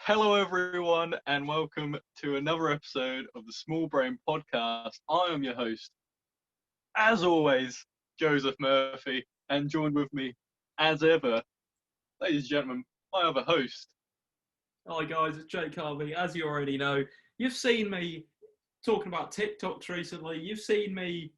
Hello, everyone, and welcome to another episode of the Small Brain Podcast. I am your host, as always, Joseph Murphy, and joined with me, as ever, ladies and gentlemen, my other host. Hi guys, it's Jake Harvey. As you already know, you've seen me talking about TikToks recently. You've seen me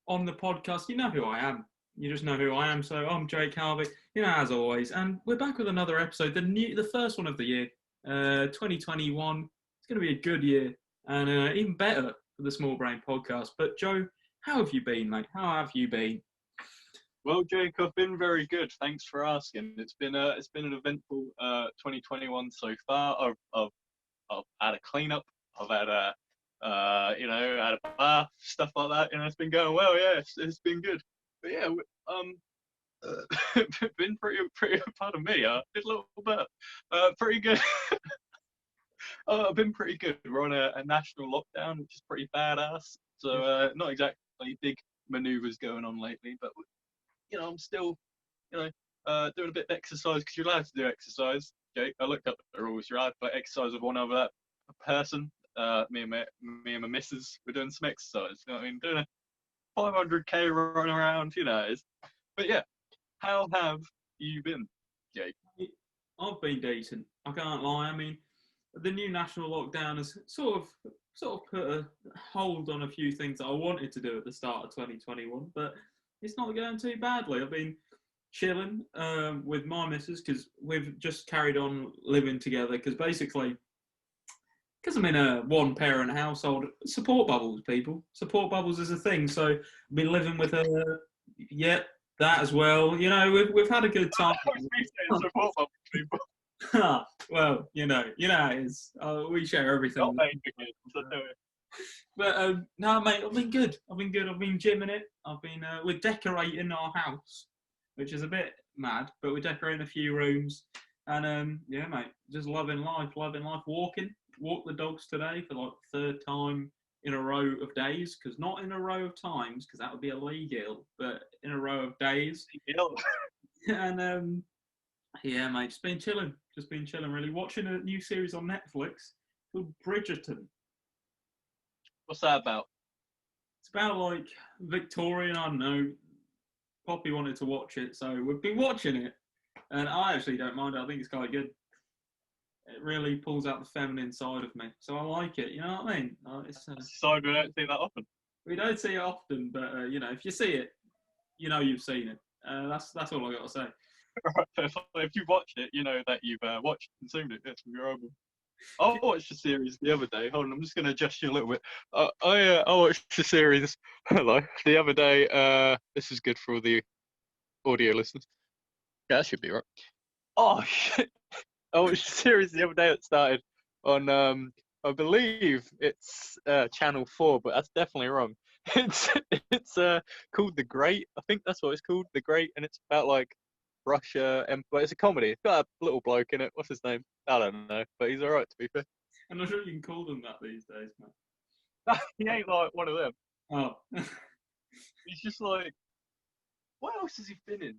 on the podcast. You know who I am. You just know who I am. So I'm Jake Harvey, as always. And we're back with another episode, the first one of the year, 2021. It's going to be a good year and even better for the Small Brain Podcast. But Joe, how have you been, mate? How have you been? Well, Jake, I've been very good. Thanks for asking. It's been an eventful 2021 so far. I've had a cleanup. I've had had a bath, stuff like that. It's been going well. Yeah, it's been good. But yeah, been pretty. Pardon me. Did a little bit. Pretty good. I've been pretty good. We're on a national lockdown, which is pretty badass. So not exactly big manoeuvres going on lately, but I'm still, doing a bit of exercise because you're allowed to do exercise. Jake, I looked up the rules. You're allowed to exercise with one other person. Me and my missus, we're doing some exercise. You know what I mean? Doing a 500k run around. But yeah, how have you been, Jake? I've been decent. I can't lie. I mean, the new national lockdown has sort of put a hold on a few things that I wanted to do at the start of 2021, but it's not going too badly. I've been chilling with my missus because we've just carried on living together because I'm in a one-parent household, support bubbles, people. Support bubbles is a thing. So I've been living with her. Yep, that as well. We've had a good time. Support people. Well, how it is. We share everything. Not making it, so do it. But no, mate, I've been good. I've been gymming it. We're decorating our house, which is a bit mad, but we're decorating a few rooms. And yeah, mate, just loving life. Walk the dogs today for like the third time in a row of days, because not in a row of times, because that would be illegal, but in a row of days. And yeah, mate, just been chilling, really. Watching a new series on Netflix called Bridgerton. What's that about? It's about like Victorian, I don't know. Poppy wanted to watch it, so we've been watching it. And I actually don't mind it. I think it's quite good. It really pulls out the feminine side of me. So I like it, you know what I mean? Side we don't see that often. We don't see it often, but, if you see it, you've seen it. That's all I got to say. Right, if you've watched it, you know that you've watched and consumed it. Yes, you're over. I watched the series the other day. Hold on, I'm just going to adjust you a little bit. I watched the series the other day. This is good for all the audio listeners. Yeah, that should be right. Oh shit! I watched the series the other day that started on I believe it's Channel 4, but that's definitely wrong. It's called The Great. I think that's what it's called, The Great, and it's about like Russia, and but it's a comedy. It's got a little bloke in it. What's his name? I don't know, but he's alright to be fair. I'm not sure you can call them that these days, man. He ain't like one of them. Oh. He's just like, what else has he been in?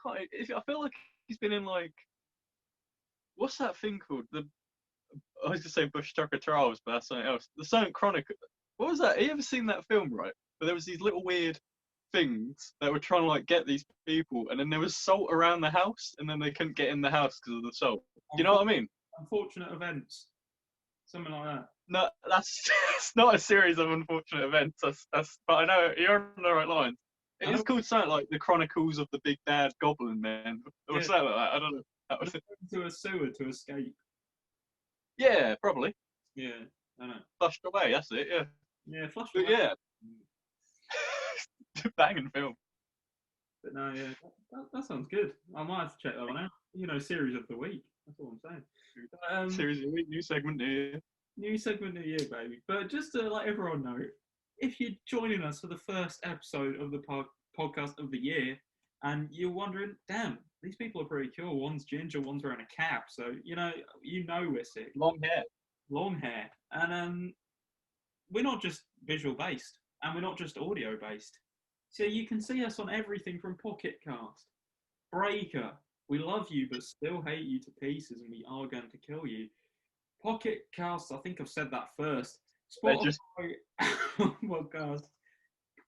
I feel like he's been in like, what's that thing called? I was just saying Bush Tucker Trials, but that's something else. The Silent Chronicle. What was that? Have you ever seen that film, right? But there was these little weird things that were trying to like get these people, and then there was salt around the house, and then they couldn't get in the house because of the salt. Do you know what I mean? Unfortunate events, something like that. No, that's it's not a series of unfortunate events. That's. But I know you're on the right lines. It is called something like The Chronicles of the Big Bad Goblin Man, or something like that. I don't know. That was it. To a sewer to escape. Yeah, probably. Yeah, I know. Flushed away. That's it. Yeah. Yeah, flushed But away. yeah. Banging film. But no, yeah, that sounds good. I might have to check that one out. Series of the week. That's all I'm saying. Series of the week, new segment here. New segment, new year, baby. But just to let everyone know, if you're joining us for the first episode of the podcast of the year, and you're wondering, damn, these people are pretty cool. One's ginger, one's wearing a cap. So, we're sick. Long hair. And we're not just visual based, and we're not just audio based. So you can see us on everything from Pocket Cast, Breaker. We love you, but still hate you to pieces, and we are going to kill you. Pocket Casts, I think I've said that first. They're just Spotify, podcast,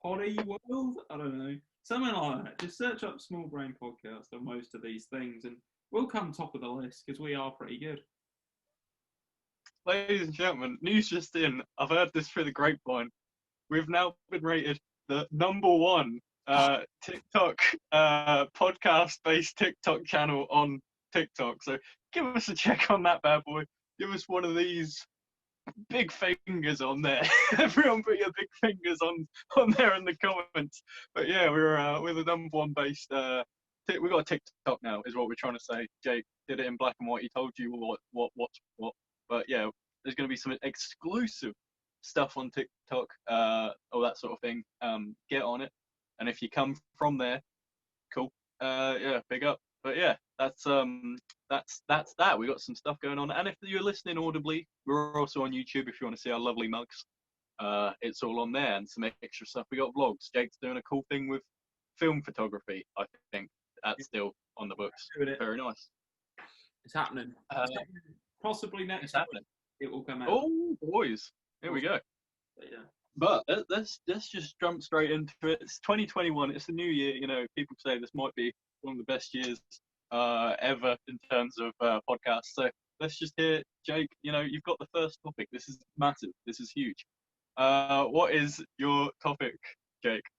Poddy World, I don't know. Something like that. Just search up Small Brain Podcast on most of these things and we'll come top of the list because we are pretty good. ladies and gentlemen, news just in. I've heard this through the grapevine. We've now been rated the #1 TikTok podcast-based TikTok channel on TikTok. So give us a check on that bad boy. Give us one of these big fingers on there. Everyone put your big fingers on there in the comments. But yeah, we're the #1 based. We got a TikTok now, is what we're trying to say. Jake did it in black and white. He told you what's what. But yeah, there's going to be some exclusive stuff on TikTok, all that sort of thing. Get on it, and if you come from there, cool. Yeah, big up. But yeah, that's that. We got some stuff going on, and if you're listening audibly, we're also on YouTube. If you want to see our lovely mugs, it's all on there, and some extra stuff. We got vlogs. Jake's doing a cool thing with film photography. I think that's still on the books. Very nice. It's happening. Possibly next week it will come out. Oh boys, here we go. But let's just jump straight into it. It's 2021. It's a new year. You know, people say this might be one of the best years ever in terms of podcasts. So let's just hear, Jake. You know, you've got the first topic. This is massive. This is huge. What is your topic, Jake?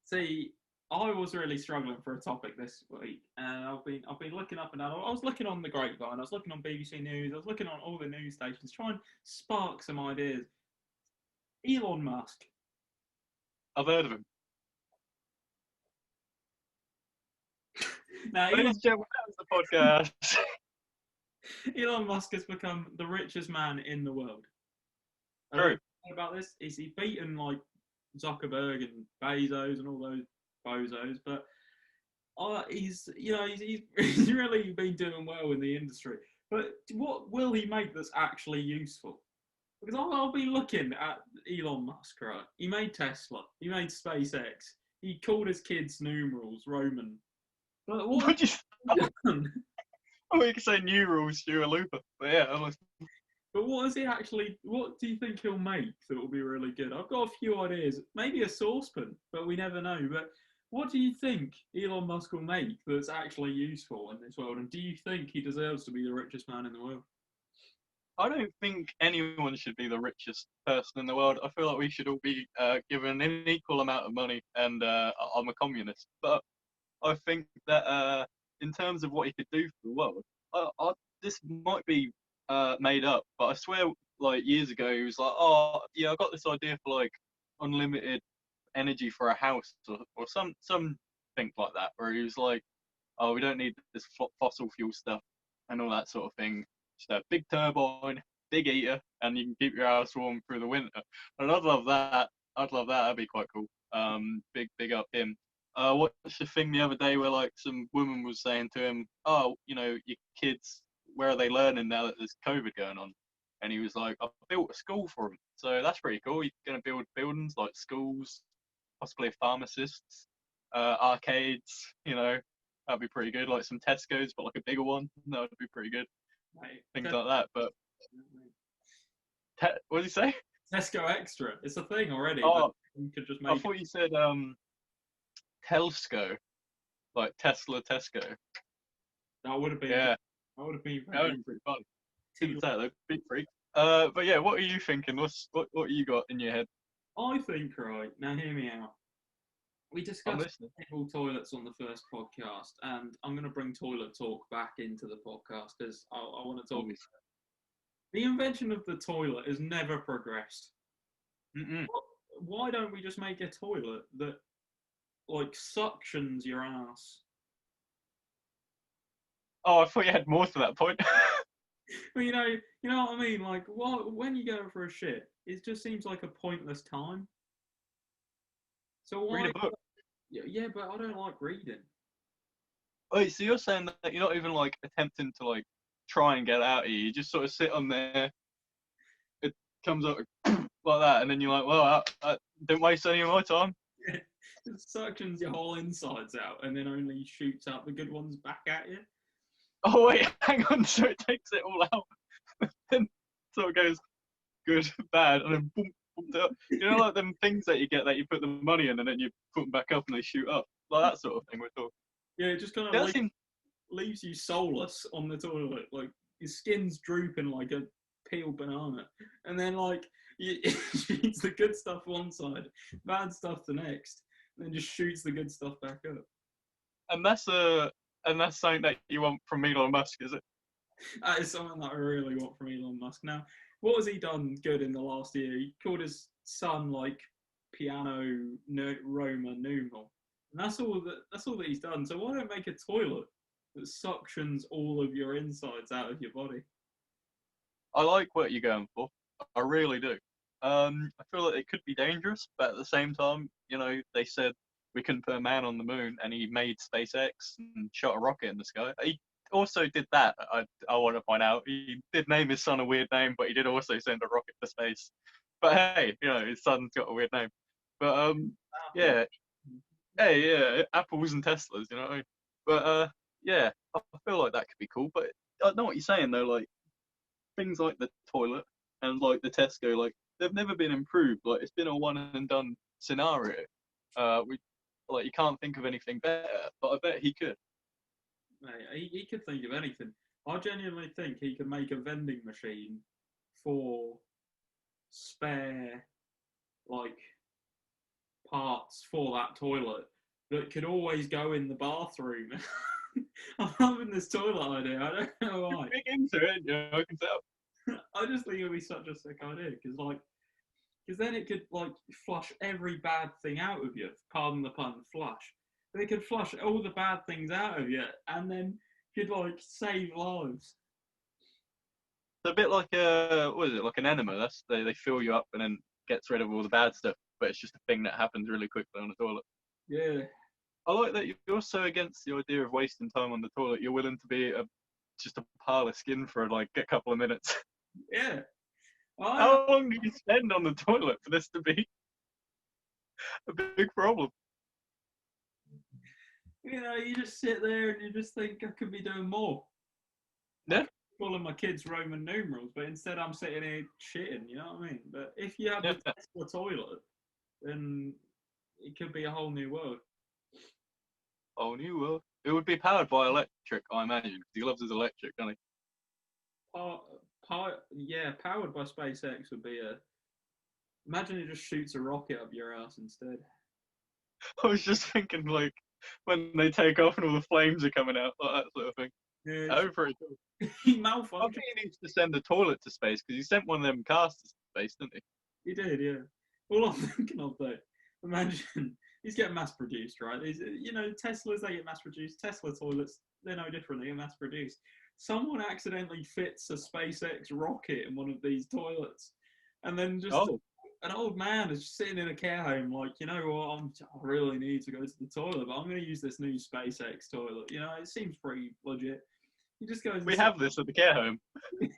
See, I was really struggling for a topic this week, and I've been looking up and down. I was looking on the grapevine. I was looking on BBC News. I was looking on all the news stations, trying to spark some ideas. Elon Musk. I've heard of him. Now, Ladies and gentlemen, that was the podcast. Elon Musk has become the richest man in the world. True. About this, he's beaten like Zuckerberg and Bezos and all those bozos, but he's really been doing well in the industry. But what will he make that's actually useful? Because I'll be looking at Elon Musk, right? He made Tesla. He made SpaceX. He called his kids numerals Roman. But what Would you? We could say new rules, Stuart Looper. But yeah, almost. But what do you think he'll make that will be really good? I've got a few ideas. Maybe a saucepan, but we never know. But what do you think Elon Musk will make that's actually useful in this world? And do you think he deserves to be the richest man in the world? I don't think anyone should be the richest person in the world. I feel like we should all be given an equal amount of money, and I'm a communist. But I think that in terms of what he could do for the world, this might be made up, but I swear, like years ago, he was like, "Oh, yeah, I got this idea for like unlimited energy for a house or something like that," where he was like, "Oh, we don't need this fossil fuel stuff and all that sort of thing. Just a big turbine, big heater, and you can keep your house warm through the winter." And I'd love that. That'd be quite cool. Big up him. What's the thing the other day where like some woman was saying to him, "Oh, you know, your kids, where are they learning now that there's COVID going on?" And he was like, "I built a school for them." So that's pretty cool. You're going to build buildings like schools, possibly pharmacists, arcades, you know, that'd be pretty good. Like some Tesco's, but like a bigger one. That would be pretty good. Right. Things like that. But what did you say? Tesco Extra. It's a thing already. Oh, you could just make I thought you said Telsco, like Tesla Tesco. That would have been. Yeah. That would have been pretty fun. Didn't say that, big freak. But yeah, what are you thinking? What you got in your head? I think, right, now hear me out. We discussed people toilets on the first podcast, and I'm going to bring toilet talk back into the podcast because I want to talk about it. The invention of the toilet has never progressed. Why don't we just make a toilet that, like, suctions your ass? Oh, I thought you had more to that point. But you know what I mean? Like, when you go for a shit, it just seems like a pointless time. So why? Read a book. Yeah, but I don't like reading. Wait, so you're saying that you're not even like attempting to like try and get out of you? You just sort of sit on there. It comes up like that, and then you're like, "Well, I don't waste any of my time." It suctions your whole insides out, and then only shoots out the good ones back at you. Oh wait, hang on. So it takes it all out, then sort of goes good, bad, and then boom, boom, up. You know, like them things that you get that you put the money in and then you put them back up and they shoot up, like that sort of thing. We're talking. Yeah, it just kind of Yeah, that seems. leaves you soulless on the toilet. Like your skin's drooping like a peeled banana, and then like you eats the good stuff one side, bad stuff the next, and then just shoots the good stuff back up. And that's something that you want from Elon Musk, is it? That is something that I really want from Elon Musk. Now, what has he done good in the last year? He called his son like piano Roma numeral, and that's all that he's done. So why don't make a toilet that suctions all of your insides out of your body? I like what you're going for. I really do. I feel like it could be dangerous, but at the same time, you know, they said we couldn't put a man on the moon, and he made SpaceX and shot a rocket in the sky. He also did that. I want to point out he did name his son a weird name, but he did also send a rocket to space. But hey, you know, his son's got a weird name. But Apple. yeah, hey, yeah, Apples and Teslas, you know what I mean? But yeah, I feel like that could be cool. But I know what you're saying though, like things like the toilet and like the Tesco, like they've never been improved. Like it's been a one and done scenario. We like you can't think of anything better, but I bet he could. Mate, he could think of anything. I genuinely think he could make a vending machine for spare like parts for that toilet that could always go in the bathroom. I'm loving this toilet idea. I don't know why. Big into it, you know, I can tell. I just think it would be such a sick idea because then it could like flush every bad thing out of you. Pardon the pun, flush. They could flush all the bad things out of you, and then could like save lives. It's a bit like what is it? Like an enema. They fill you up and then gets rid of all the bad stuff, but it's just a thing that happens really quickly on the toilet. Yeah, I like that you're so against the idea of wasting time on the toilet. You're willing to be just a pile of skin for like a couple of minutes. yeah. I How long do you spend on the toilet for this to be a big problem? you just sit there and you just think I could be doing more. Yeah, Calling my kids Roman numerals, but instead I'm sitting here shitting. You know what I mean? But if you had yeah. the Tesla toilet, then it could be a whole new world. Oh, new world. It would be powered by electric, I imagine, because he loves his electric, doesn't he? Yeah, powered by SpaceX would be a. Imagine it just shoots a rocket up your ass instead. I was just thinking, like, when they take off and all the flames are coming out, like that sort of thing. Yeah, That would be pretty cool. he I malfunctioned. think he needs to send the toilet to space because he sent one of them cars to space, didn't he? He did, yeah. All I'm thinking of though, imagine he's getting mass produced, right? Teslas they get mass produced. Tesla toilets they're no different. They get mass produced. Someone accidentally fits a SpaceX rocket in one of these toilets, and then just Oh, an old man is just sitting in a care home, like, you know what, I really need to go to the toilet, but I'm going to use this new SpaceX toilet. It seems pretty legit. He just goes. we have this at the care home.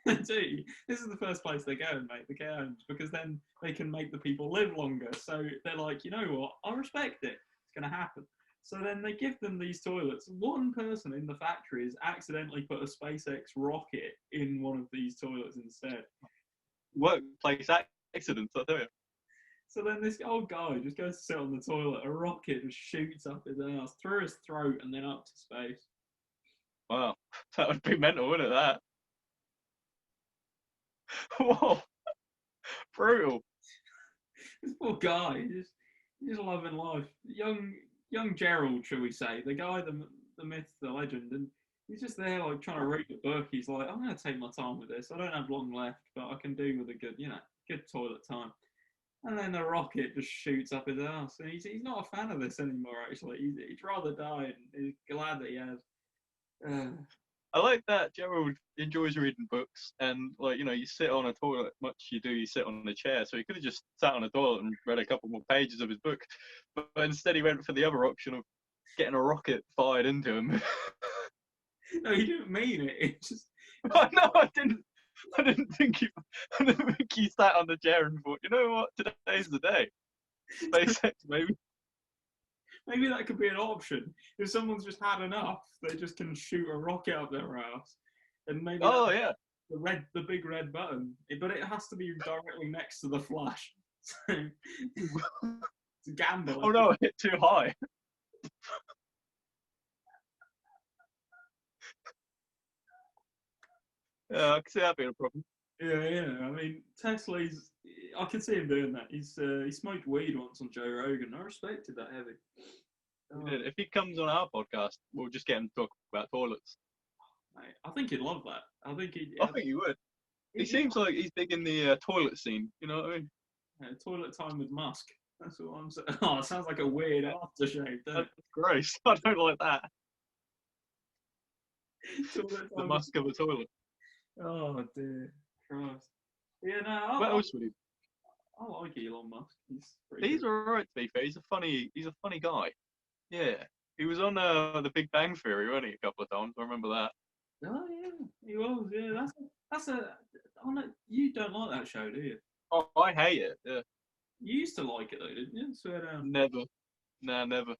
Do. This is the first place they go and make the care homes because then they can make the people live longer. So they're like, you know what? I respect it. It's going to happen. So then they give them these toilets. One person in the factory has accidentally put a SpaceX rocket in one of these toilets instead. Workplace accidents, I tell you. So then this old guy just goes to sit on the toilet. A rocket just shoots up his ass, through his throat, and then up to space. Wow, that would be mental, wouldn't it? That. Whoa, brutal. This poor guy, he's just loving life. Young Gerald, shall we say, the guy, the myth, the legend, and he's just there like trying to read the book. He's like, I'm gonna take my time with this. I don't have long left, but I can do with a good toilet time. And then the rocket just shoots up his ass, and he's not a fan of this anymore. Actually, he'd rather die, and he's glad that he has. I like that Gerald enjoys reading books, and like you sit on a toilet much you sit on a chair. So he could have just sat on a toilet and read a couple more pages of his book, but instead he went for the other option of getting a rocket fired into him. No, he didn't mean it. It just. No, I didn't. I didn't think he. I didn't think he sat on the chair and thought, you know what? Today's the day. SpaceX, maybe. Maybe that could be an option. If someone's just had enough, they just can shoot a rocket up their ass, and maybe Oh that's yeah. the big red button. But it has to be directly next to the flash. So it's a gamble. Oh no, I hit too high. Yeah, I can see that being a problem. Yeah. I mean, Tesla's. I can see him doing that. He smoked weed once on Joe Rogan. I respected that heavy. Oh, If he comes on our podcast, we'll just get him to talk about toilets. mate, I think he'd love that. I think he'd. I think he would. He seems like he's big in the toilet scene. You know what I mean? Toilet time with Musk. That's what I'm saying. Oh, it sounds like a weird aftershave, doesn't That's gross. I don't like that. it? Toilet The time musk of a toilet. Oh dear Christ. Yeah, no, What else would he? I like Elon Musk. He's pretty He's good. alright to be fair. He's a funny guy. Yeah. He was on the Big Bang Theory, wasn't he, a couple of times? I remember that. Oh yeah, he was. Yeah, that's a. Oh no, you don't like that show, do you? Oh, I hate it. Yeah. You used to like it though, didn't you? Swear down. Never. Nah, never.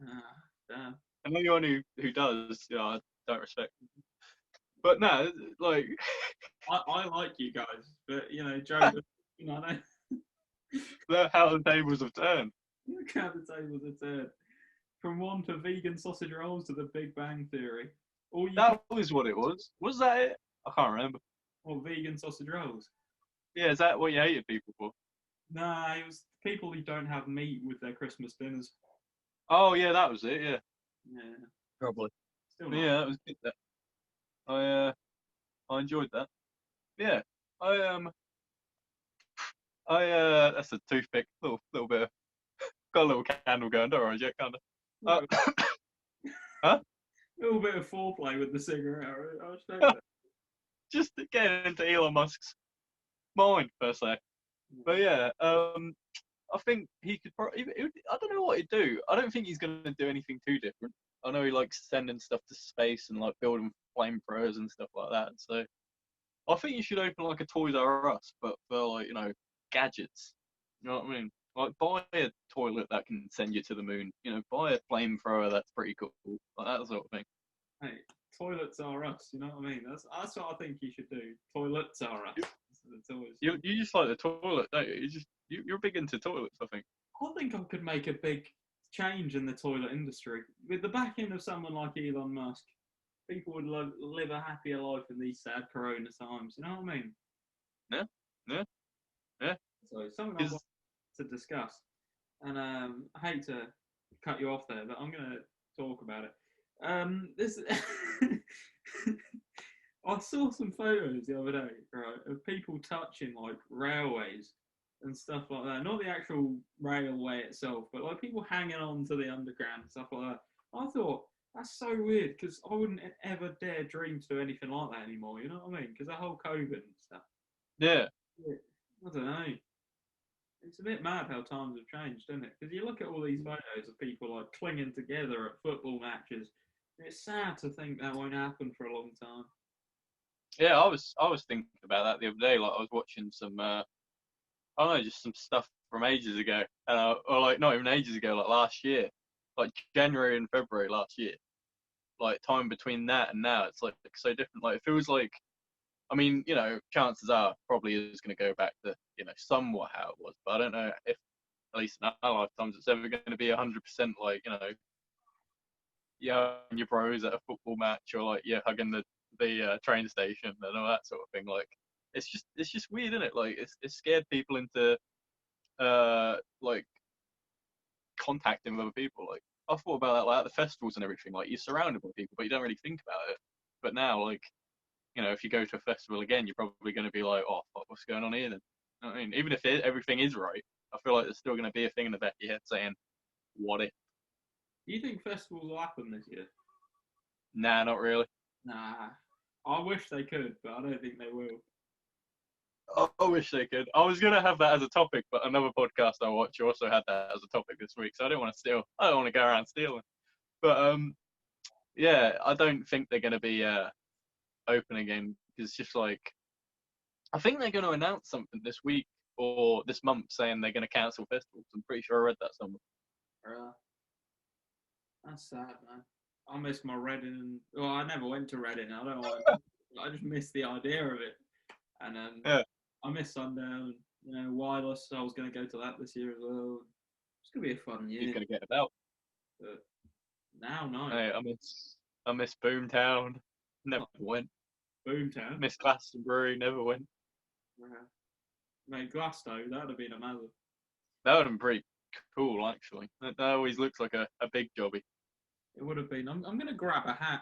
Ah, damn. And anyone who does, I don't respect. But no, like I like you guys, but you know, Joe. You know, look how the tables have turned. look how the tables are turned. From one to vegan sausage rolls to the Big Bang Theory. All you That was what it was. Was that it? I can't remember. or vegan sausage rolls. Yeah, is that what you hated people for? Nah, it was people who don't have meat with their Christmas dinners. Oh yeah, that was it. Yeah, Yeah, probably. still not. Yeah, that was good. That I enjoyed that. Yeah, I that's a toothpick. Little bit. Got a little candle going. Don't worry, yet, kind of. A Huh? little bit of foreplay with the cigarette. I respect that. Just getting into Elon Musk's mind per se. But yeah, I think he could probably. I don't know what he'd do. I don't think he's going to do anything too different. I know he likes sending stuff to space and like building flamethrowers and stuff like that. So I think you should open like a Toys R Us, but for like gadgets. You know what I mean? Like buy a toilet that can send you to the moon. Buy a flamethrower that's pretty cool. Like that sort of thing. Hey, toilets are us. You know what I mean? That's what I think you should do. Toilets are us. It's always. You just like the toilet, don't you? You're big into toilets, I think. I think I could make a big change in the toilet industry with the backing of someone like Elon Musk. People would live a happier life in these sad Corona times. You know what I mean? Yeah, yeah, yeah. So something I want to discuss, and I hate to cut you off there, but I'm going to talk about it. This I saw some photos the other day, right, of people touching like railways and stuff like that. Not the actual railway itself, but like people hanging on to the underground and stuff like that. I thought that's so weird because I wouldn't ever dare dream to do anything like that anymore. You know what I mean? Because that whole COVID and stuff. Yeah. I don't know. It's a bit mad how times have changed, isn't it? Because you look at all these photos of people like clinging together at football matches. It's sad to think that won't happen for a long time. Yeah, I was thinking about that the other day. Like I was watching some, I don't know, just some stuff from ages ago, or like not even ages ago, like last year, like January and February last year. Like time between that and now, it's like so different. Like it feels like, I mean, chances are probably is going to go back to somewhat how it was, but I don't know if at least in our lifetimes it's ever going to be 100% like and your bros at a football match or like hugging the train station and all that sort of thing. Like it's just weird, isn't it? Like it's scared people into like contacting with other people. Like I thought about that like at the festivals and everything. Like you're surrounded by people, but you don't really think about it. But now, like if you go to a festival again, you're probably going to be like, oh, what's going on here then? You know what I mean, even if everything is right, I feel like there's still going to be a thing in the back of your head saying, what if? Do you think festivals will happen this year? Nah, not really. Nah. I wish they could, but I don't think they will. I wish they could. I was going to have that as a topic, but another podcast I watch also had that as a topic this week, so I don't want to steal. I don't want to go around stealing. But yeah, I don't think they're going to be open again. It's just like, I think they're going to announce something this week or this month saying they're going to cancel festivals. I'm pretty sure I read that somewhere. That's sad, man. I miss my Reading. Well, I never went to Reading. I don't know why. I just miss the idea of it. And Yeah, I miss Sundown. You know, Wireless. I was going to go to that this year as well. It's going to be a fun he's year. gonna get about. But now, no. Hey, I miss Boomtown. Never Oh, went. Boomtown. Miss Glastonbury. Never went. Uh, Mate, Glasgow, that would have been amazing. That would have been pretty cool, actually. That always looks like a big jobby. It would have been. I'm going to grab a hat.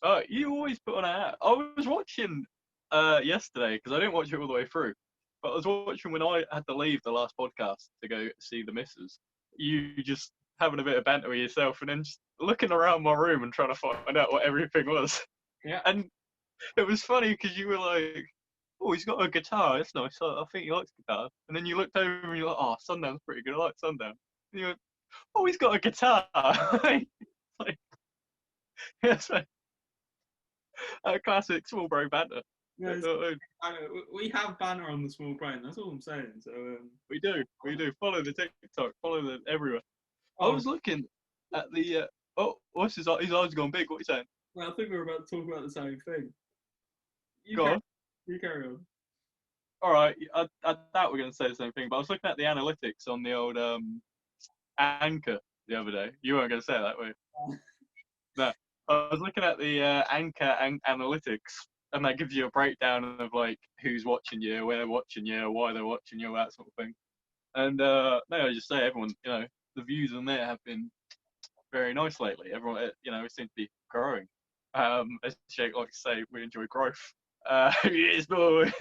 Oh, you always put on a hat. I was watching yesterday because I didn't watch it all the way through, but I was watching when I had to leave the last podcast to go see the missus. You just having a bit of banter with yourself and then just looking around my room and trying to find out what everything was. Yeah. And it was funny because you were like, "Oh, he's got a guitar. That's nice. I think he likes guitar." And then you looked over and you're like, "Oh, Sundown's pretty good. I like Sundown." And you went, "Oh, he's got a guitar." like, yes, a classic small bro banter. Yeah, we have banner on the small brain. That's all I'm saying. So We do. Follow the TikTok. Follow the everywhere. I oh, was looking at the. Oh, what's his? His eyes gone big. What are you saying? well, I think we're about to talk about the same thing. You Go carry, on. you carry on. All right. I thought we were going to say the same thing, but I was looking at the analytics on the old Anchor the other day. You weren't going to say that, were you? No. I was looking at the Anchor analytics, and that gives you a breakdown of like who's watching you, where they're watching you, why they're watching you, that sort of thing. And no, I just say everyone, the views on there have been very nice lately. Everyone, seems to be growing. As Jake likes to say, we enjoy growth. Yes, boys.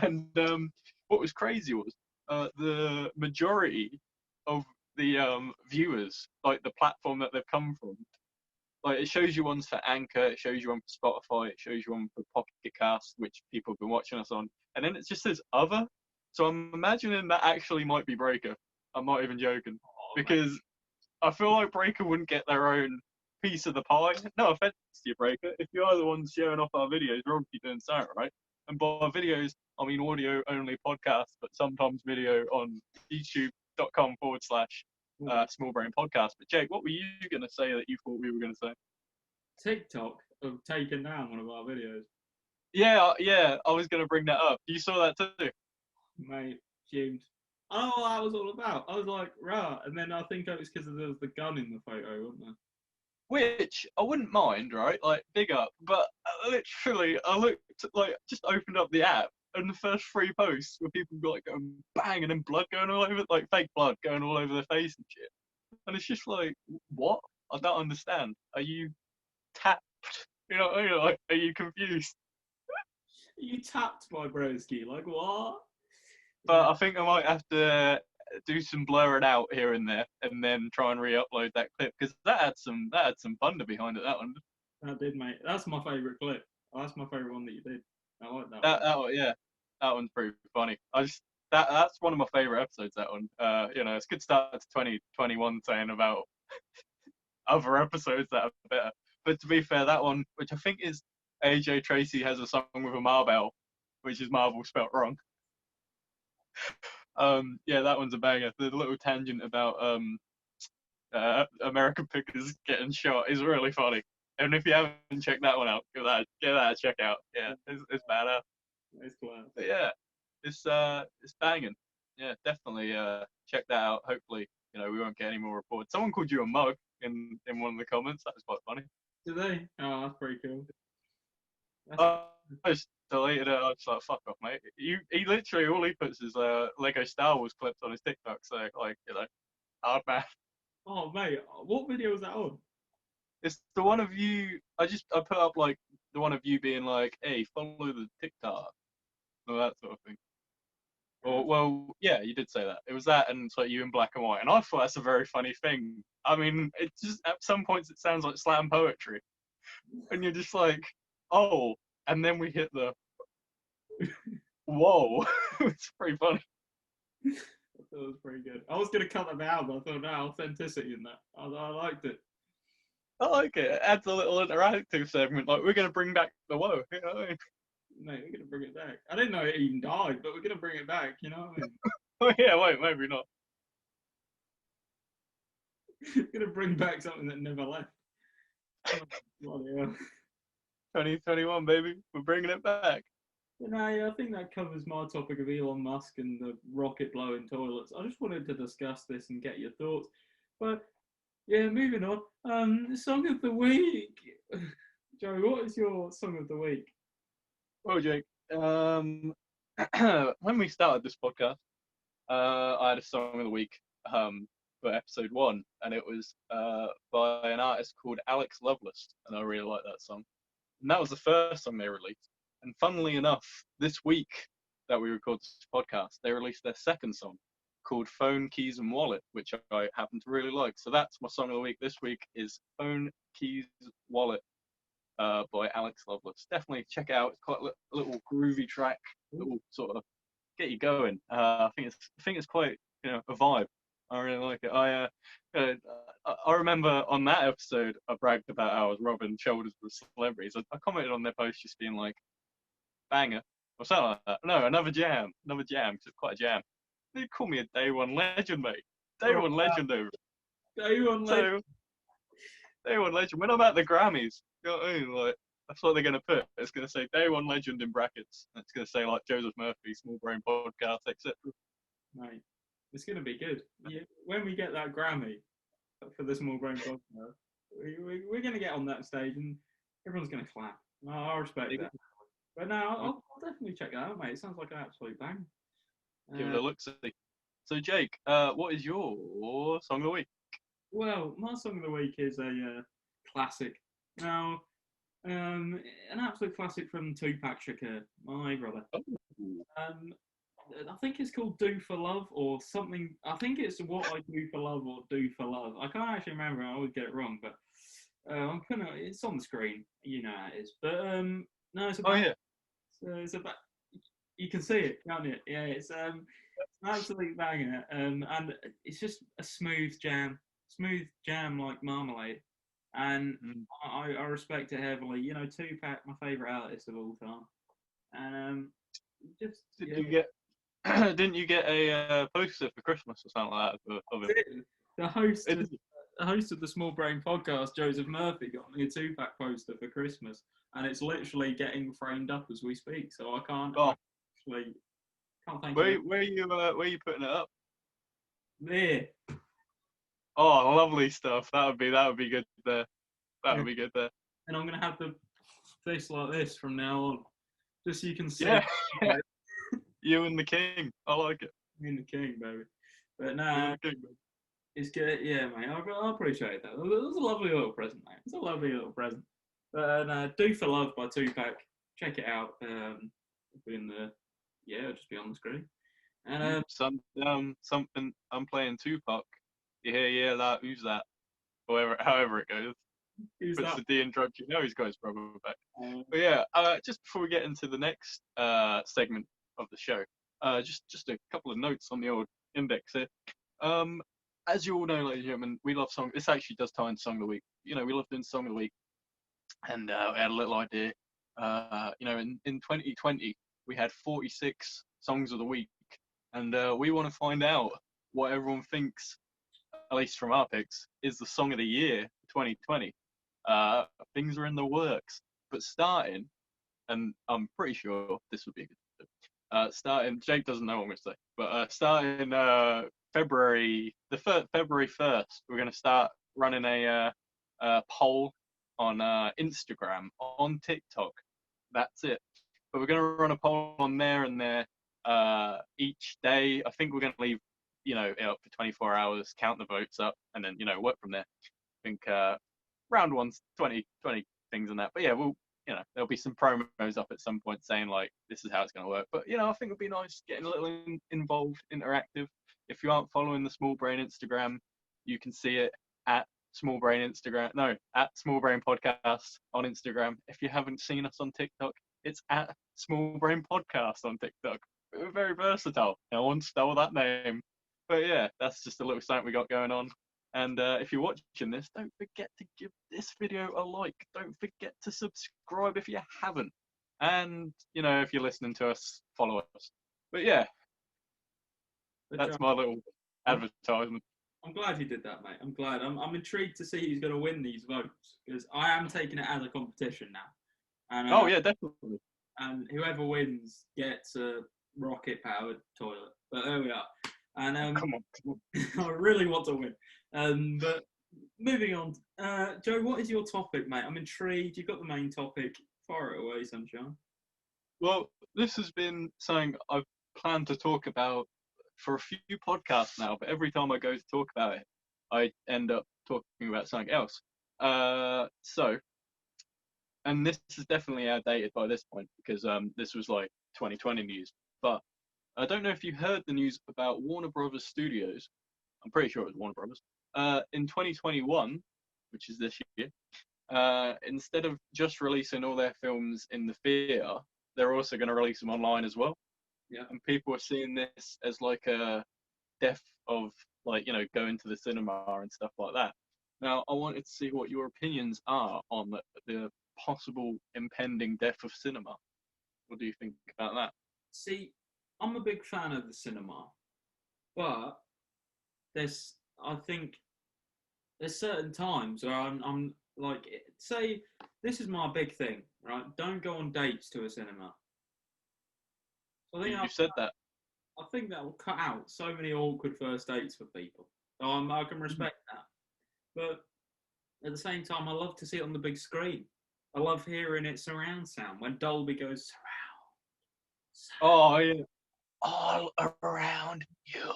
And what was crazy was the majority of the viewers, like the platform that they've come from, like it shows you ones for Anchor, it shows you one for Spotify, it shows you one for Pocket Cast, which people have been watching us on, and then it just says other. So I'm imagining that actually might be Breaker. I'm not even joking Oh, mate. because I feel like Breaker wouldn't get their own piece of the pie. No offense to you, Breaker. If you are the ones showing off our videos, we're obviously doing something right. And by videos, I mean audio only podcast, but sometimes video on youtube.com/. Small Brain Podcast. But Jake, what were you going to say that you thought we were going to say? TikTok have taken down one of our videos. Yeah, I was going to bring that up. You saw that too? Mate, fumed. I don't know what that was all about. I was like, rah. And then I think it was because there was the gun in the photo, wasn't there? Which I wouldn't mind, right? Like, big up. But literally, I looked, like, just opened up the app, and the first three posts were people like going bang, and then blood going all over, like fake blood going all over their face and shit. And it's just like, what? I don't understand. Are you tapped? Like, are you confused? You tapped my broski. Like, what? Yeah. But I think I might have to do some blurring out here and there, and then try and re-upload that clip because that had some thunder behind it. That one. That did, mate. That's my favourite clip. Oh, that's my favourite one that you did. I like that That one. that one, yeah, that one's pretty funny. That's one of my favorite episodes. That one. It's a good start to 2021 saying about other episodes that are better. But to be fair, that one, which I think is AJ Tracy has a song with a Marvel, which is Marvel spelt wrong. Yeah, that one's a banger. The little tangent about American Pickers getting shot is really funny. And if you haven't checked that one out, give that a check out. Yeah, it's badass. It's class. But yeah, it's banging. Yeah, definitely check that out. Hopefully, we won't get any more reports. Someone called you a mug in one of the comments. That was quite funny. Did they? Oh, that's pretty cool. That's I just deleted it. I was like, fuck off, mate. He literally all he puts is Lego Star Wars clips on his TikTok. So like, hard man. Oh, mate, what video was that on? It's the one of you. I put up like the one of you being like, hey, follow the TikTok, or that sort of thing. Or well, yeah, you did say that. It was that, and it's like you in black and white. And I thought that's a very funny thing. I mean, it just at some points it sounds like slam poetry, and you're just like, oh, and then we hit the whoa. It's pretty funny. I thought it was pretty good. I was going to cut them out, but I thought, no, authenticity in that. I liked it. I like it. It adds a little interactive segment. Like we're gonna bring back the whoa. You know what I mean? Mate, we're going to bring it back. I didn't know it even died, but we're going to bring it back, you know what I mean? Oh, yeah, wait, maybe not. Gonna bring back something that never left. Oh, bloody hell. 2021, baby. We're bringing it back. But no, yeah, I think that covers my topic of Elon Musk and the rocket blowing toilets. I just wanted to discuss this and get your thoughts. But yeah, moving on. Song of the week. Joe, what is your song of the week? Well, Jake, when we started this podcast, I had a song of the week for episode 1, and it was by an artist called Alex Lovelace, and I really like that song. And that was the first song they released. And funnily enough, this week that we record this podcast, they released their second song called Phone, Keys and Wallet, which I happen to really like. So that's my song of the week this week is Phone, Keys, Wallet by Alex Lovelace. Definitely check it out. It's quite a little groovy track that will sort of get you going. I think it's quite a vibe. I really like it. I remember on that episode I bragged about how I was rubbing shoulders with celebrities. I commented on their post just being like banger or something like that. No, another jam. It's quite a jam. They call me a day one legend, mate. Day one legend over. Day one legend. So, day one legend. When I'm at the Grammys, you know what I mean? Like that's what they're gonna put. It's gonna say day one legend in brackets. And it's gonna say like Joseph Murphy, Small Brain Podcast, etc. Mate, it's gonna be good. Yeah, when we get that Grammy for the Small Brain Podcast, we're gonna get on that stage and everyone's gonna clap. I respect that. But no, I'll definitely check that out, mate. It sounds like an absolute bang. Give it a look. So Jake, what is your song of the week? Well, my song of the week is a classic. Now, an absolute classic from Tupac Shakur, my brother. Oh. I think it's called "Do for Love" or something. I think it's "What I Do for Love" or "Do for Love." I can't actually remember. I always get it wrong, but it's on the screen. You know how it is. But no, it's about. Oh yeah. So it's about. You can see it, can't you? Yeah, it's an absolute banger. And it's just a smooth jam like marmalade. And I respect it heavily. You know, Tupac, my favourite artist of all time. And Didn't you get a poster for Christmas or something like that of it? The host of the Small Brain Podcast, Joseph Murphy, got me a Tupac poster for Christmas, and it's literally getting framed up as we speak. So I can't actually thank you. Where are you putting it up? There. Oh, lovely stuff. That would be good there. That would be good there. And I'm gonna have the face like this from now on, just so you can see. Yeah. You and the king. I like it. Me and the king, baby. But no, it's good. Yeah, mate. I appreciate that. It was a lovely little present, mate. It's a lovely little present. But "Do for Love" by Tupac. Check it out. It'll just be on the screen. And something. I'm playing Tupac. Yeah, that. Who's that? However it goes. Puts the D in drugs. You know he's got his brother back. But yeah, just before we get into the next segment of the show, just a couple of notes on the old index here. As you all know, ladies and gentlemen, we love song. This actually does tie into song of the week. You know, we love doing song of the week, and we had a little idea. In 2020 we had 46 songs of the week, and we want to find out what everyone thinks, at least from our picks, is the song of the year for 2020. Things are in the works, but starting, and I'm pretty sure this would be a good starting, Jake doesn't know what I'm going to say, but starting February 1st, we're going to start running a poll on Instagram, on TikTok. That's it. But we're going to run a poll on there and there each day. I think we're going to leave, it up for 24 hours, count the votes up, and then, work from there. I think round one's 20 things and that. But yeah, there'll be some promos up at some point saying like, this is how it's going to work. But, I think it'd be nice getting a little involved, interactive. If you aren't following the Small Brain Instagram, you can see it at Small Brain Podcast on Instagram. If you haven't seen us on TikTok, it's at Small Brain Podcast on TikTok. We're very versatile. No one stole that name. But yeah, that's just a little something we got going on. And if you're watching this, don't forget to give this video a like. Don't forget to subscribe if you haven't. And, if you're listening to us, follow us. But yeah, that's my little advertisement. I'm glad he did that, mate. I'm glad. I'm intrigued to see who's going to win these votes because I am taking it as a competition now, and Oh yeah, definitely. and whoever wins gets a rocket-powered toilet. But there we are. And Come on, come on. I really want to win. But moving on, Joe, what is your topic, mate? I'm intrigued. You've got the main topic. Fire it away, sunshine. Well, this has been something I've planned to talk about for a few podcasts now, but every time I go to talk about it, I end up talking about something else. So, and this is definitely outdated by this point because this was like 2020 news. But I don't know if you heard the news about Warner Brothers Studios. I'm pretty sure it was Warner Brothers. In 2021, which is this year, instead of just releasing all their films in the theater, they're also going to release them online as well. Yeah. And people are seeing this as like a death of like, you know, going to the cinema and stuff like that. Now, I wanted to see what your opinions are on the possible impending death of cinema. What do you think about that? See, I'm a big fan of the cinema, but I think there's certain times where I'm like, say, this is my big thing, right? Don't go on dates to a cinema. So You said that. I think that will cut out so many awkward first dates for people. So I can respect that, but at the same time, I love to see it on the big screen. I love hearing it surround sound when Dolby goes surround. Oh, yeah. All around you.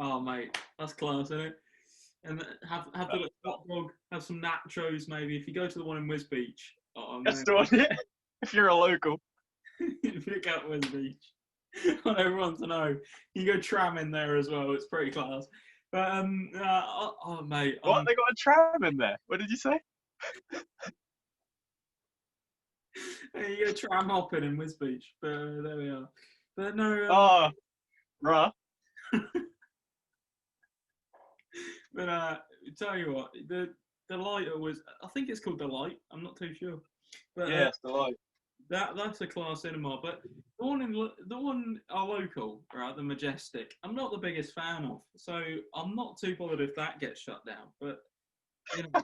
Oh, mate, that's class, isn't it? And have the hot dog, have some nachos maybe. If you go to the one in Wiz Beach, oh That's man, the one. Yeah. If you're a local. if you go to Wiz Beach, I want everyone to know. You go tram in there as well. It's pretty class. But oh mate, What? They got a tram in there. What did you say? you go tram hopping in Wiz Beach. But there we are. But no. Oh, bruh. But tell you what, the lighter was. I think it's called the light. I'm not too sure. But Yeah, it's the light. that's a class cinema. But the one our local, right, the Majestic. I'm not the biggest fan of, so I'm not too bothered if that gets shut down. But you know,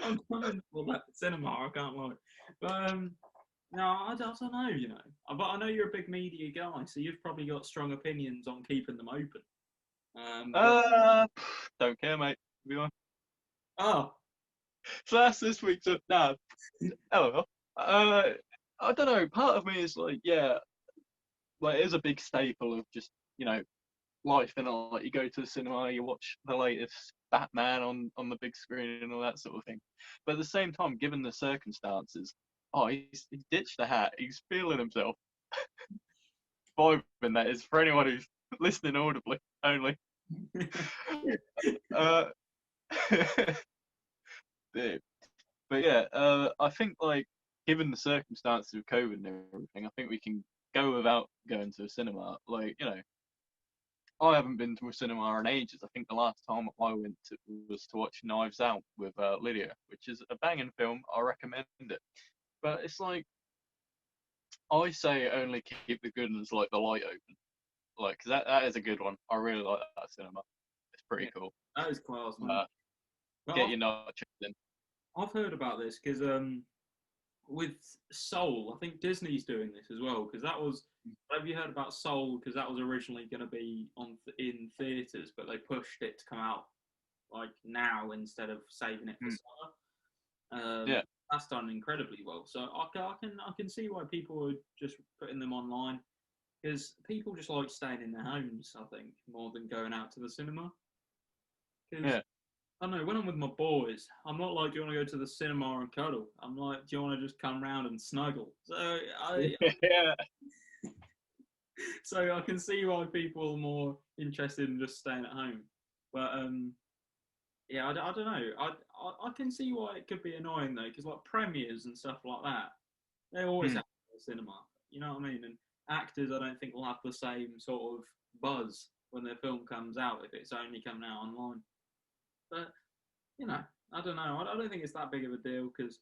I'm coming for that cinema. I can't lie. But no, I don't know. You know, but I know you're a big media guy, so you've probably got strong opinions on keeping them open. Don't care, mate. To be honest. Oh, So that's this week's. Nah, hello. I don't know. Part of me is like, yeah, like it is a big staple of just, you know, life, and like you go to the cinema, you watch the latest Batman on the big screen and all that sort of thing. But at the same time, given the circumstances, oh, he's ditched the hat. He's feeling himself. Vibing, that is, for anyone who's listening audibly only. uh, but yeah, I think like given the circumstances of COVID and everything, I think we can go without going to a cinema. Like, you know, I haven't been to a cinema in ages. I think the last time I went was to watch Knives Out with Lydia, which is a banging film. I recommend it. But it's like I say, only keep the good ones like the light open, like because that is a good one. I really like that cinema. It's pretty cool. that is class, man. Get your nachos in. I've heard about this because with Soul, I think Disney's doing this as well. Because that was, have you heard about Soul? Because that was originally going to be in theaters, but they pushed it to come out like now instead of saving it for summer. Yeah. That's done incredibly well. So I can see why people are just putting them online because people just like staying in their homes. I think more than going out to the cinema. Yeah. I don't know, when I'm with my boys, I'm not like, do you want to go to the cinema and cuddle? I'm like, do you want to just come round and snuggle? So Yeah. so I can see why people are more interested in just staying at home. But yeah, I don't know. I can see why it could be annoying though, because like premieres and stuff like that, they always have a cinema. You know what I mean? And actors, I don't think will have the same sort of buzz when their film comes out if it's only coming out online. But you know, I don't know. I don't think it's that big of a deal because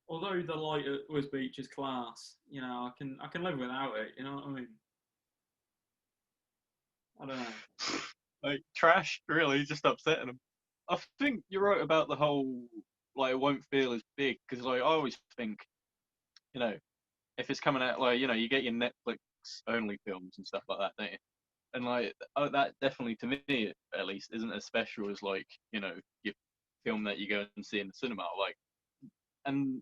although the light at Wiz Beach is class, you know, I can live without it. You know what I mean? I don't know. like trash, really, just upsetting them. I think you're right about the whole like it won't feel as big because like I always think, you know, if it's coming out like you get your Netflix only films and stuff like that, don't you? And like that definitely to me at least isn't as special as like your film that you go and see in the cinema. Like, and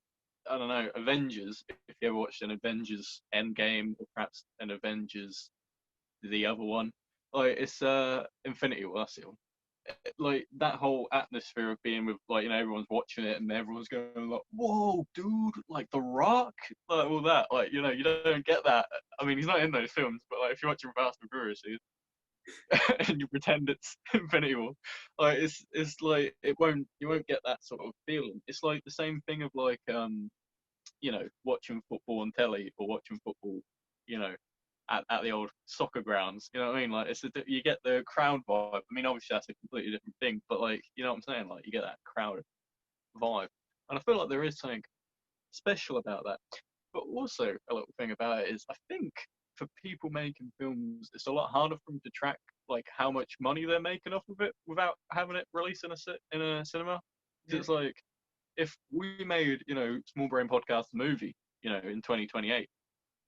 I don't know, Avengers. If you ever watched an Avengers Endgame or perhaps an Avengers the other one, like it's Infinity War. That's it. Like that whole atmosphere of being with like everyone's watching it and everyone's going like, "Whoa, dude!" Like The Rock, like all that. Like you don't get that. I mean, he's not in those films, but like if you're watching Fast and Furious and you pretend it's Infinity War, like it's like you won't get that sort of feeling. It's like the same thing of like watching football on telly or watching football, you know, at the old soccer grounds. You know what I mean? Like you get the crowd vibe. I mean, obviously that's a completely different thing, but like you know what I'm saying? Like you get that crowd vibe, and I feel like there is something special about that. But also a little thing about it is I think for people making films, it's a lot harder for them to track like how much money they're making off of it without having it released in a cinema. Yeah. Because it's like if we made Small Brain Podcast movie in 2028,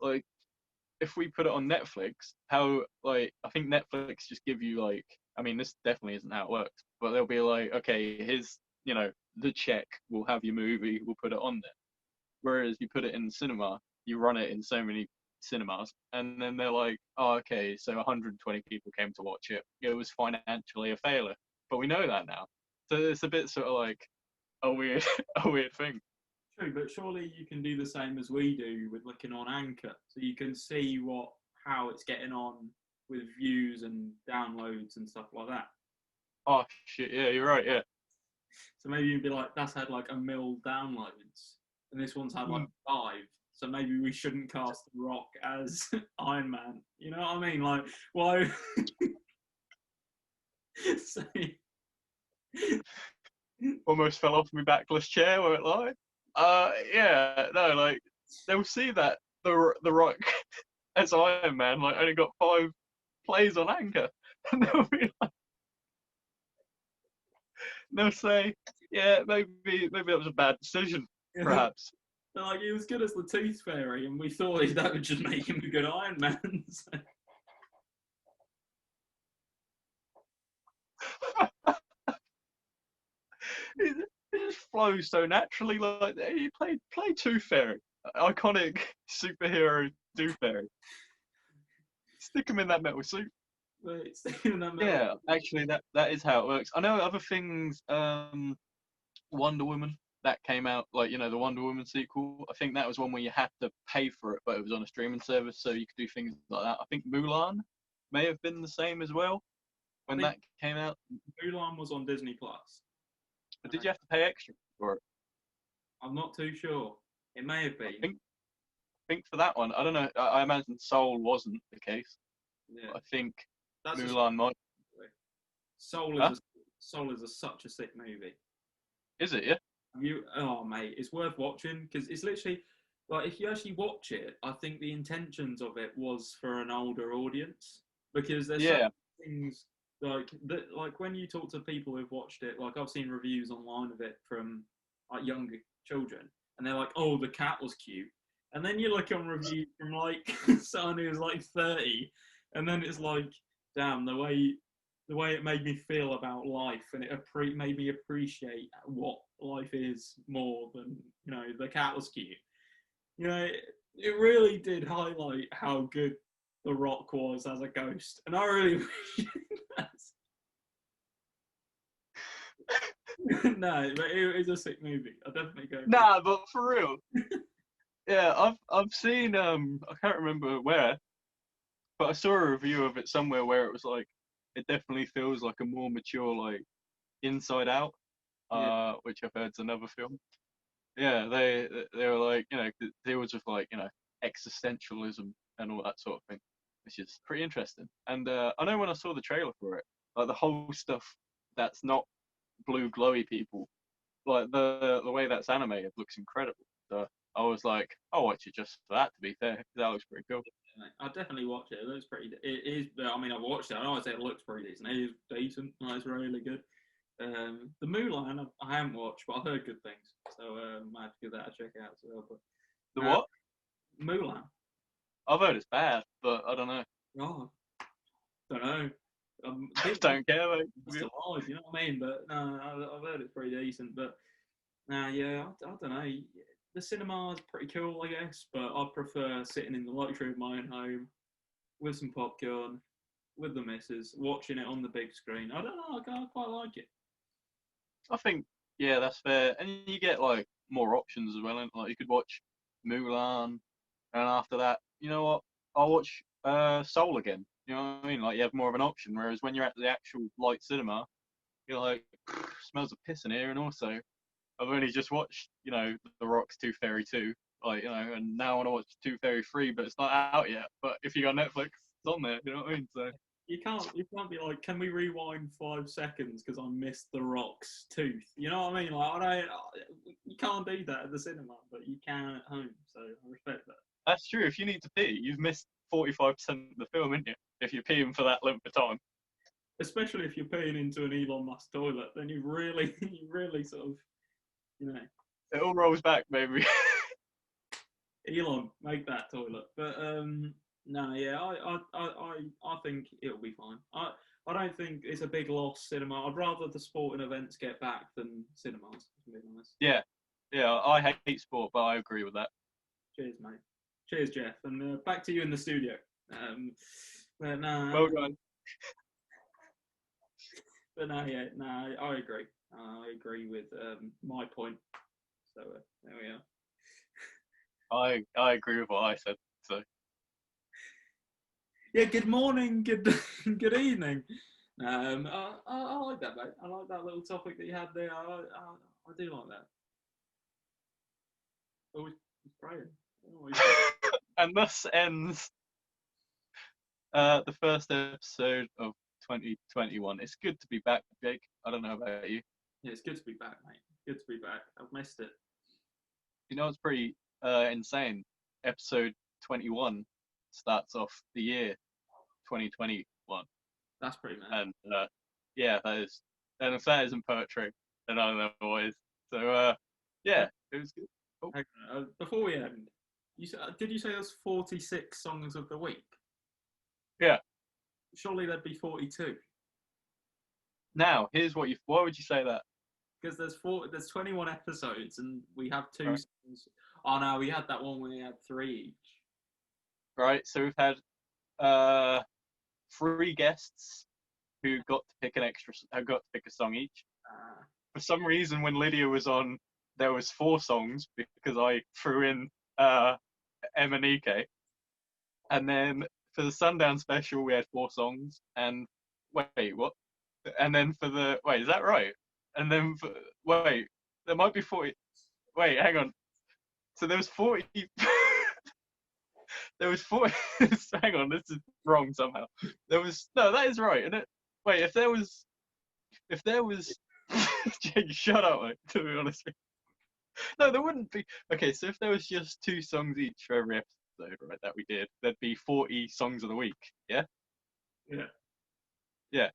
like if we put it on Netflix, how like I think Netflix just give you like I mean this definitely isn't how it works, but they'll be like, okay, here's the check, we'll have your movie, we'll put it on there. Whereas you put it in the cinema, you run it in so many cinemas, and then they're like, oh, okay, so 120 people came to watch it. It was financially a failure, but we know that now. So it's a bit sort of like a weird, a weird thing. True, but surely you can do the same as we do with looking on Anchor, so you can see how it's getting on with views and downloads and stuff like that. Oh shit, yeah, you're right, yeah. So maybe you'd be like, that's had like 1 mil downloads, and this one's had like 5. So maybe we shouldn't cast The Rock as Iron Man. You know what I mean? Like, why? So... Almost fell off my backless chair where it lied. Yeah, no, like they'll see that the Rock as Iron Man like only got 5 plays on Anchor, and they'll say, yeah, maybe that was a bad decision, perhaps. They're like, he was good as the Tooth Fairy, and we thought that would just make him a good Iron Man. It just flows so naturally. Like he play Tooth Fairy, iconic superhero Tooth Fairy. Stick him in that metal suit. Wait, Yeah, actually, that is how it works. I know other things. Wonder Woman that came out, like the Wonder Woman sequel. I think that was one where you had to pay for it, but it was on a streaming service, so you could do things like that. I think Mulan may have been the same as well when that came out. Mulan was on Disney Plus. But did you have to pay extra for it? I'm not too sure. It may have been. I think for that one, I don't know. I imagine Soul wasn't the case. Yeah. I think That's Mulan might. Soul is such a sick movie. Is it? Yeah. Oh mate, it's worth watching because it's literally like if you actually watch it, I think the intentions of it was for an older audience because there's some things like that. Like when you talk to people who've watched it, like I've seen reviews online of it from like younger children, and they're like, "Oh, the cat was cute," and then you look on reviews from like someone who's like 30, and then it's like, "Damn, the way it made me feel about life, and it made me appreciate what life is more than the cat was cute." It really did highlight how good The Rock was as a ghost, and I really wish no, but it is a sick movie. I definitely go. Nah, but for real. Yeah, I've seen I can't remember where, but I saw a review of it somewhere where it was like it definitely feels like a more mature like Inside Out, which I've heard's another film. Yeah, they were like deals with like existentialism and all that sort of thing, which is pretty interesting. And I know when I saw the trailer for it, like the whole stuff that's not blue glowy people, like the way that's animated looks incredible. So I was like, I'll watch it just for that. To be fair, that looks pretty cool. I'd definitely watch it. It looks pretty. It is. I mean, I've watched it. I always say it looks pretty decent. It is decent. No, it's really good. The Mulan I haven't watched, but I've heard good things, so I have to give that a check out as well. The But what? Mulan. I've heard it's bad, but I don't know. Oh, don't know. Don't care. Like, That's the lies, you know what I mean? But no, I've heard it's pretty decent. But yeah, I don't know. The cinema is pretty cool, I guess, but I prefer sitting in the luxury of my own home with some popcorn, with the missus, watching it on the big screen. I don't know. I quite like it. I think, yeah, that's fair. And you get like more options as well. And like you could watch Mulan, and after that, you know what? I'll watch Soul again. You know what I mean? Like you have more of an option. Whereas when you're at the actual light cinema, you're like, smells of piss in here. And also, I've only just watched, The Rock's Tooth Fairy 2. Like, and now I want to watch Tooth Fairy 3, but it's not out yet. But if you got Netflix, it's on there. You know what I mean? So. You can't be like, can we rewind 5 seconds because I missed the Rock's tooth? You know what I mean? Like, you can't do that at the cinema, but you can at home. So I respect that. That's true. If you need to pee, you've missed 45% of the film, haven't you? If you're peeing for that length of time. Especially if you're peeing into an Elon Musk toilet, then you really sort of, It all rolls back, baby. Elon, make that toilet. But no, yeah, I think it'll be fine. I don't think it's a big loss, cinema. I'd rather the sporting events get back than cinemas, to be honest. Yeah, I hate sport, but I agree with that. Cheers, mate. Cheers, Jeff. And back to you in the studio. But no, Well done. But no, yeah, no, I agree. I agree with my point. So there we are. I agree with what I said. So. Yeah. Good morning. Good good evening. I like that, mate. I like that little topic that you had there. I do like that. Oh, he's praying. And thus ends the first episode of 2021. It's good to be back, Jake. I don't know about you. Yeah, it's good to be back, mate. Good to be back. I've missed it. You know, it's pretty insane. Episode 21 starts off the year 2021. That's pretty mad. And yeah, that is. And if that isn't poetry, then I don't know what is. So yeah, it was good. Oh. Okay, before we end, did you say there's 46 songs of the week? Yeah. Surely there'd be 42. Now, here's why would you say that? Because there's 21 episodes and we have two songs. Oh no, we had that one where we had 3 each. Right, so we've had 3 guests who got to pick a song each. For some reason, when Lydia was on, there was 4 songs because I threw in Emanike. And then for the Sundown special, we had 4 songs. And wait, what? And then is that right? And then there might be 40. Wait, hang on. So there was 40. There was 40. Hang on, this is wrong somehow. That is right, isn't it? Wait, if there was, Jake, shut up, mate. To be honest with you. No, there wouldn't be. Okay, so if there was just 2 songs each for every episode, right, that we did, there'd be 40 songs of the week. Yeah. Yeah. Yeah,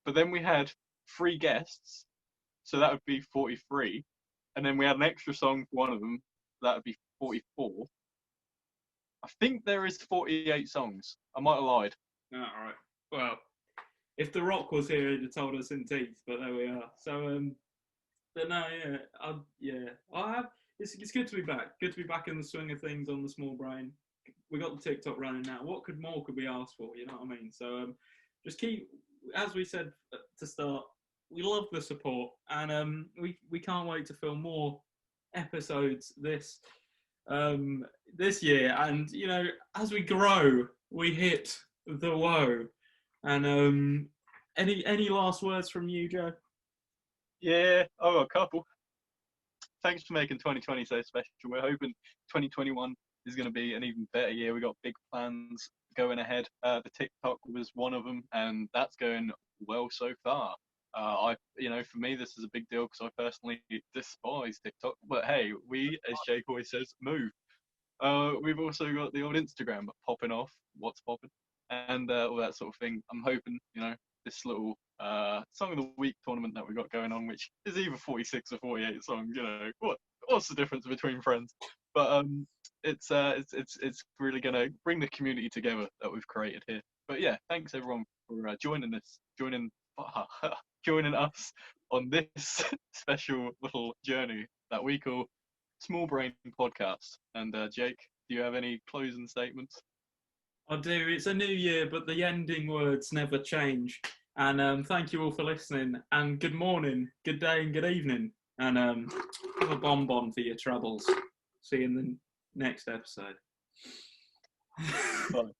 but then we had 3 guests, so that would be 43, and then we had an extra song for one of them. That would be 44. I think there is 48 songs. I might have lied. Oh, all right. Well, if The Rock was here, he'd have told us in teeth. But there we are. So, but no, yeah, It's good to be back. Good to be back in the swing of things on the small brain. We got the TikTok running now. What more could we ask for? You know what I mean? So, just keep, as we said to start, we love the support, and we can't wait to film more episodes this year. And as we grow, we hit the woe. And any last words from you, Joe? Yeah, a couple. Thanks for making 2020 so special. We're hoping 2021 is going to be an even better year. We got big plans going ahead. The TikTok was one of them, and that's going well so far. For me, this is a big deal because I personally despise TikTok. But hey, we, as Jake always says, move. We've also got the old Instagram popping off, what's popping, and all that sort of thing. I'm hoping, this little Song of the Week tournament that we got going on, which is either 46 or 48 songs. What's the difference between friends? But it's really gonna bring the community together that we've created here. But yeah, thanks everyone for joining us on this special little journey that we call Small Brain Podcast. And Jake, do you have any closing statements? I do. It's a new year, but the ending words never change. And thank you all for listening. And good morning, good day, and good evening. And have a bonbon for your troubles. See you in the next episode. Bye.